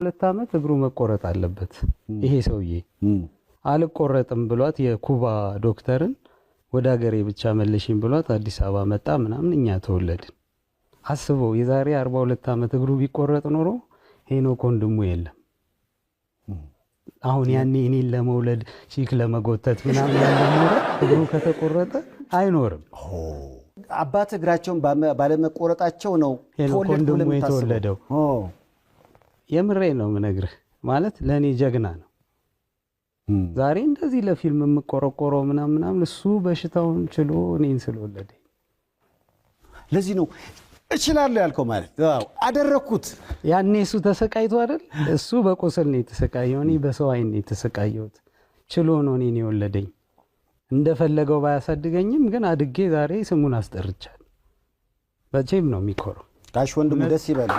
2 ዓመት እግሩ መቆረጥ አለበት ይሄ ሰውዬ አልቆረጥም ብሏት የኩባ ዶክተርን ወደ ሀገሬ ብቻ መልሽኝ ብሏት አዲስ አበባ መጣ ምናምን እኛ ተወለድን አስበው የዛሬ 42 ዓመት እግሩ ቢቆረጥ ኖሮ ሄኖክ ወንድሙ የለም አሁን ያኔ እኔን ለመውለድ ቺክ ለመጎተት ምናምን ያለው እግሩ ከተቆረጠ አይኖርም አባት እግራቸውን ባለመቆረጣቸው ነው ሄኖክ ወንድሙ የተወለደው የምሬ ነው ምነግርህ ማለት ለኔ ጀግና ነው ዛሬ እንደዚህ ለፊልም የምቆረቆረው ምናምን እሱ በሽታውን ችሎ እኔን ስለወለደ ለዚህ ነው እችላለሁ ያልከው ማለት ዋው አደረኩት ያኔ እሱ ተሰቃይቶ አይደል እሱ በቆሰል ነው የተሰቃየው እኔ በሰው አይን ነው የተሰቃየሁት ችሎ ነው እኔን የወለደኝ እንደፈለገው ባያሳድገኝም ግን አድጌ ዛሬ ስሙን አስጠርቻለሁ በቼም ነው የሚኮረው ታሽ ወንድሙ ደስ ይበል